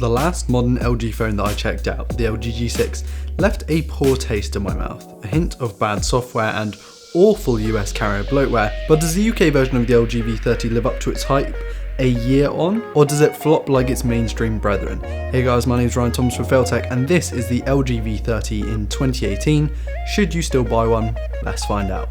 The last modern LG phone that I checked out, the LG G6, left a poor taste in my mouth, a hint of bad software and awful US carrier bloatware. But does the UK version of the LG V30 live up to its hype a year on, or does it flop like its mainstream brethren? Hey guys, my name is Ryan Thomas from Failtech, and this is the LG V30 in 2018. Should you still buy one? Let's find out.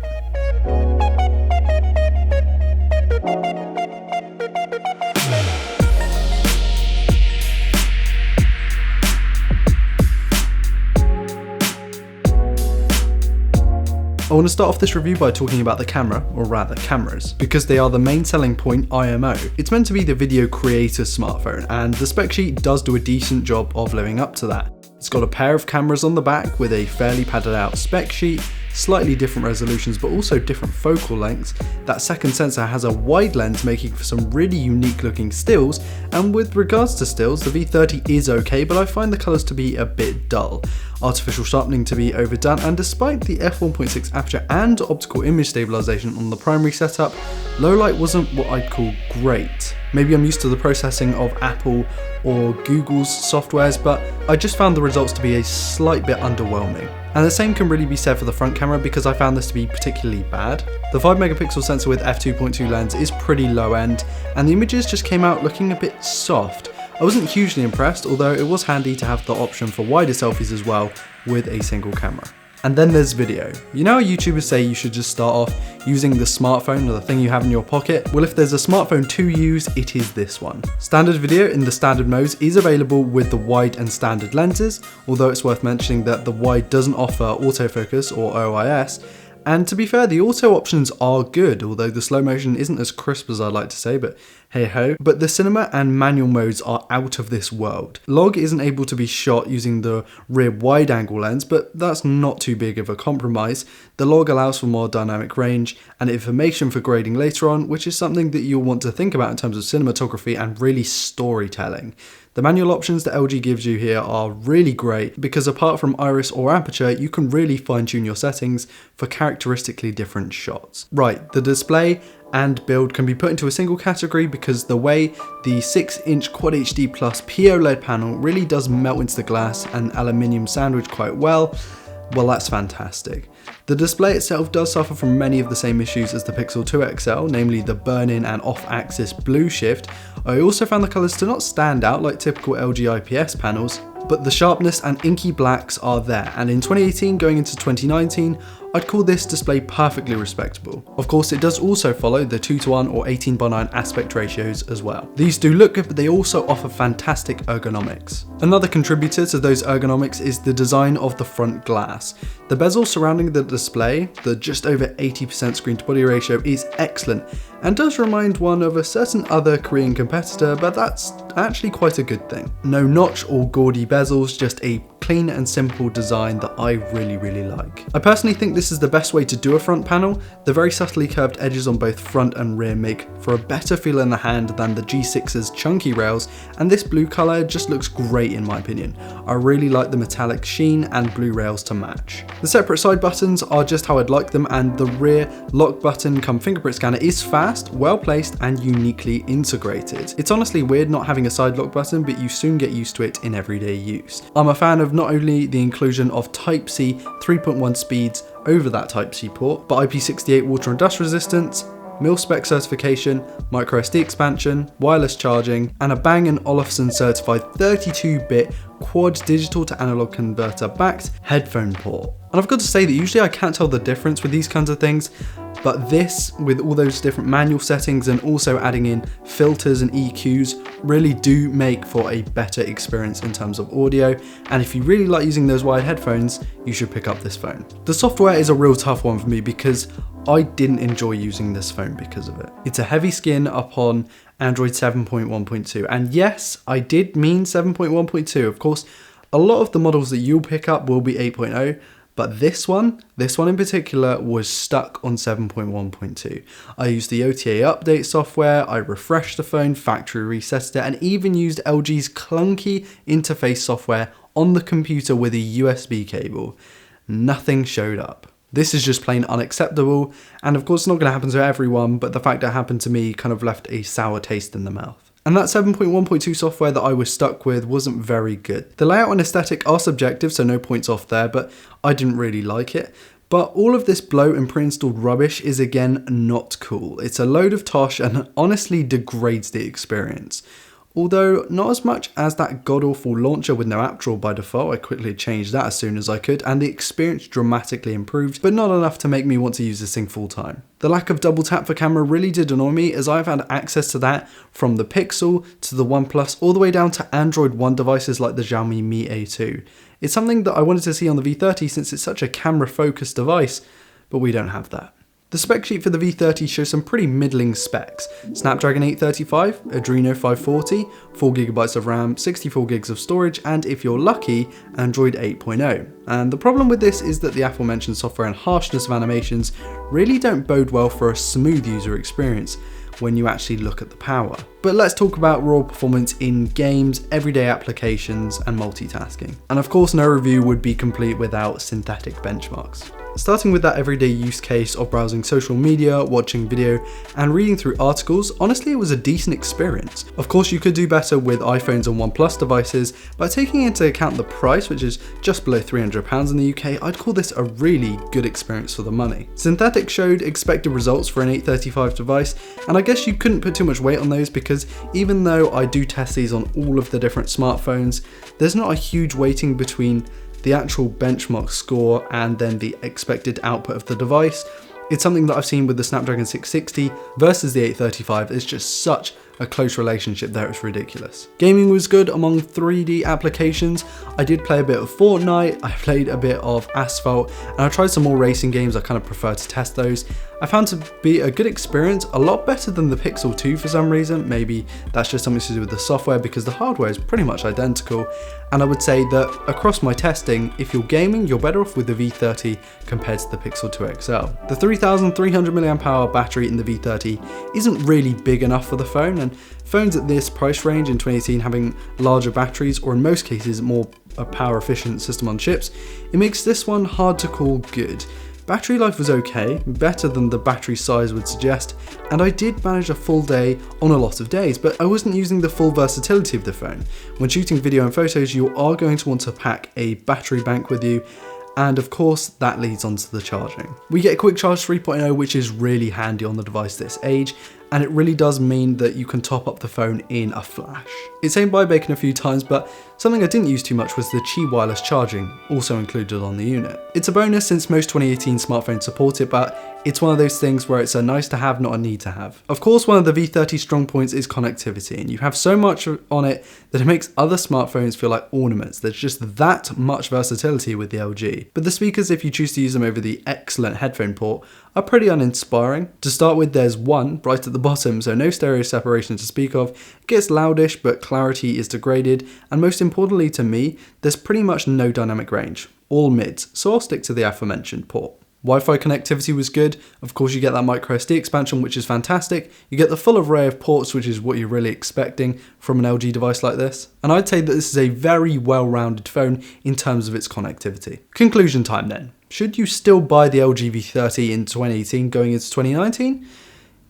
I want to start off this review by talking about the camera, or rather cameras, because they are the main selling point IMO. It's meant to be the video creator's smartphone, and the spec sheet does do a decent job of living up to that. It's got a pair of cameras on the back with a fairly padded out spec sheet, slightly different resolutions but also different focal lengths. That second sensor has a wide lens, making for some really unique looking stills, and with regards to stills, the V30 is okay, but I find the colours to be a bit dull. Artificial sharpening to be overdone, and despite the f1.6 aperture and optical image stabilization on the primary setup, low light wasn't what I'd call great. Maybe I'm used to the processing of Apple or Google's softwares, but I just found the results to be a slight bit underwhelming. And the same can really be said for the front camera, because I found this to be particularly bad. The 5 megapixel sensor with f2.2 lens is pretty low end, and the images just came out looking a bit soft. I wasn't hugely impressed, although it was handy to have the option for wider selfies as well with a single camera. And then there's video. You know how YouTubers say you should just start off using the smartphone or the thing you have in your pocket? Well, if there's a smartphone to use, it is this one. Standard video in the standard modes is available with the wide and standard lenses, although it's worth mentioning that the wide doesn't offer autofocus or OIS. And to be fair, the auto options are good, although the slow motion isn't as crisp as I'd like to say, but hey ho. But the cinema and manual modes are out of this world. Log isn't able to be shot using the rear wide angle lens, but that's not too big of a compromise. The log allows for more dynamic range and information for grading later on, which is something that you'll want to think about in terms of cinematography and really storytelling. The manual options that LG gives you here are really great, because apart from iris or aperture, you can really fine tune your settings for characteristically different shots. Right, the display and build can be put into a single category, because the way the 6-inch Quad HD Plus POLED panel really does melt into the glass and aluminium sandwich quite well, that's fantastic. The display itself does suffer from many of the same issues as the Pixel 2 XL, namely the burn-in and off-axis blue shift. I also found the colours to not stand out like typical LG IPS panels, but the sharpness and inky blacks are there, and in 2018 going into 2019, I'd call this display perfectly respectable. Of course, it does also follow the 2:1 or 18:9 aspect ratios as well. These do look good, but they also offer fantastic ergonomics. Another contributor to those ergonomics is the design of the front glass. The bezel surrounding the display, the just over 80% screen to body ratio, is excellent and does remind one of a certain other Korean competitor, but that's actually quite a good thing. No notch or gaudy bezels, just a clean and simple design that I really like. I personally think this is the best way to do a front panel. The very subtly curved edges on both front and rear make for a better feel in the hand than the G6's chunky rails, and this blue colour just looks great in my opinion. I really like the metallic sheen and blue rails to match. The separate side buttons are just how I'd like them, and the rear lock button come fingerprint scanner is fast, well placed and uniquely integrated. It's honestly weird not having a side lock button, but you soon get used to it in everyday use. I'm a fan of not only the inclusion of Type-C 3.1 speeds over that Type-C port, but IP68 water and dust resistance, mil-spec certification, microSD expansion, wireless charging, and a Bang & Olufsen certified 32-bit quad digital to analog converter backed headphone port. And I've got to say that usually I can't tell the difference with these kinds of things, but this, with all those different manual settings and also adding in filters and EQs, really do make for a better experience in terms of audio. And if you really like using those wired headphones, you should pick up this phone. The software is a real tough one for me, because I didn't enjoy using this phone because of it. It's a heavy skin upon Android 7.1.2. And yes, I did mean 7.1.2. Of course, a lot of the models that you'll pick up will be 8.0. But this one in particular was stuck on 7.1.2. I used the OTA update software, I refreshed the phone, factory reset it, and even used LG's clunky interface software on the computer with a USB cable. Nothing showed up. This is just plain unacceptable, and of course it's not going to happen to everyone, but the fact that it happened to me kind of left a sour taste in the mouth. And that 7.1.2 software that I was stuck with wasn't very good. The layout and aesthetic are subjective, so no points off there, but I didn't really like it. But all of this bloat and pre-installed rubbish is again not cool. It's a load of tosh and honestly degrades the experience. Although not as much as that god-awful launcher with no app drawer by default. I quickly changed that as soon as I could and the experience dramatically improved, but not enough to make me want to use this thing full time. The lack of double tap for camera really did annoy me, as I've had access to that from the Pixel to the OnePlus all the way down to Android One devices like the Xiaomi Mi A2. It's something that I wanted to see on the V30 since it's such a camera focused device, but we don't have that. The spec sheet for the V30 shows some pretty middling specs. Snapdragon 835, Adreno 540, 4GB of RAM, 64GB of storage, and if you're lucky, Android 8.0. And the problem with this is that the aforementioned software and harshness of animations really don't bode well for a smooth user experience when you actually look at the power. But let's talk about raw performance in games, everyday applications, and multitasking. And of course, no review would be complete without synthetic benchmarks. Starting with that everyday use case of browsing social media, watching video, and reading through articles, honestly it was a decent experience. Of course you could do better with iPhones and OnePlus devices, but taking into account the price, which is just below £300 in the UK, I'd call this a really good experience for the money. Synthetic showed expected results for an 835 device, and I guess you couldn't put too much weight on those because even though I do test these on all of the different smartphones, there's not a huge weighting between the actual benchmark score and then the expected output of the device. It's something that I've seen with the Snapdragon 660 versus the 835. It's just such a close relationship there, it's ridiculous. Gaming was good among 3D applications. I did play a bit of Fortnite, I played a bit of Asphalt, and I tried some more racing games. I kind of prefer to test those. I found to be a good experience, a lot better than the Pixel 2 for some reason. Maybe that's just something to do with the software because the hardware is pretty much identical. And I would say that across my testing, if you're gaming, you're better off with the V30 compared to the Pixel 2 XL. The 3300 mAh battery in the V30 isn't really big enough for the phone, and phones at this price range in 2018 having larger batteries, or in most cases more a power efficient system on chips, it makes this one hard to call good. Battery life was okay, better than the battery size would suggest, and I did manage a full day on a lot of days, but I wasn't using the full versatility of the phone. When shooting video and photos, you are going to want to pack a battery bank with you, and of course that leads on to the charging. We get Quick Charge 3.0, which is really handy on the device this age, and it really does mean that you can top up the phone in a flash. It's aimed by bacon a few times, but something I didn't use too much was the Qi wireless charging, also included on the unit. It's a bonus since most 2018 smartphones support it, but it's one of those things where it's a nice to have, not a need to have. Of course, one of the V30's strong points is connectivity, and you have so much on it that it makes other smartphones feel like ornaments. There's just that much versatility with the LG. But the speakers, if you choose to use them over the excellent headphone port, are pretty uninspiring. To start with, there's one right at the bottom, so no stereo separation to speak of. It gets loudish, but clarity is degraded, and most importantly to me, there's pretty much no dynamic range. All mids, so I'll stick to the aforementioned port. Wi-Fi connectivity was good. Of course, you get that microSD expansion, which is fantastic. You get the full array of ports, which is what you're really expecting from an LG device like this. And I'd say that this is a very well-rounded phone in terms of its connectivity. Conclusion time then. Should you still buy the LG V30 in 2018 going into 2019?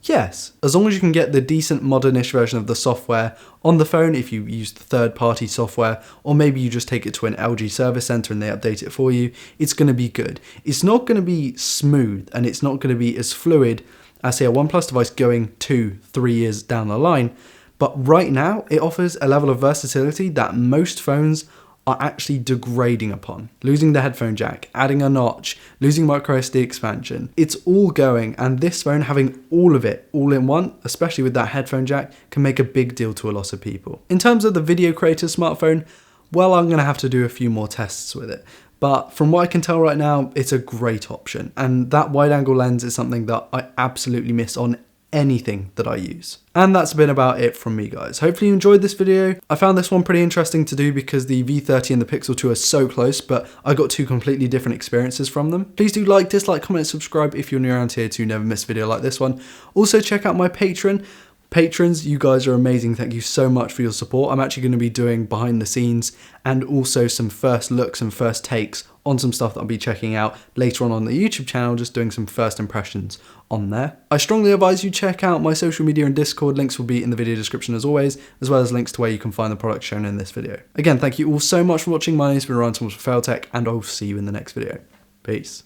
Yes, as long as you can get the decent modernish version of the software on the phone if you use the third-party software, or maybe you just take it to an LG service center and they update it for you, it's going to be good. It's not going to be smooth and it's not going to be as fluid as say a OnePlus device going 2-3 years down the line, but right now it offers a level of versatility that most phones are actually degrading upon. Losing the headphone jack, adding a notch, losing microSD expansion. It's all going, and this phone having all of it all in one, especially with that headphone jack, can make a big deal to a lot of people. In terms of the video creator smartphone, well, I'm gonna have to do a few more tests with it. But from what I can tell right now, it's a great option. And that wide angle lens is something that I absolutely miss on anything that I use. And that's been about it from me, guys. Hopefully you enjoyed this video. I found this one pretty interesting to do because the V30 and the Pixel 2 are so close, but I got two completely different experiences from them. Please do like, dislike, comment, subscribe if you're new around here to never miss a video like this one. Also check out my Patreon. Patrons, you guys are amazing. Thank you so much for your support. I'm actually going to be doing behind the scenes and also some first looks and first takes on some stuff that I'll be checking out later on the YouTube channel, just doing some first impressions on there. I strongly advise you check out my social media and Discord. Links will be in the video description as always, as well as links to where you can find the products shown in this video. Again, thank you all so much for watching. My name's been Ryan Thomas from Failtech, and I'll see you in the next video. Peace.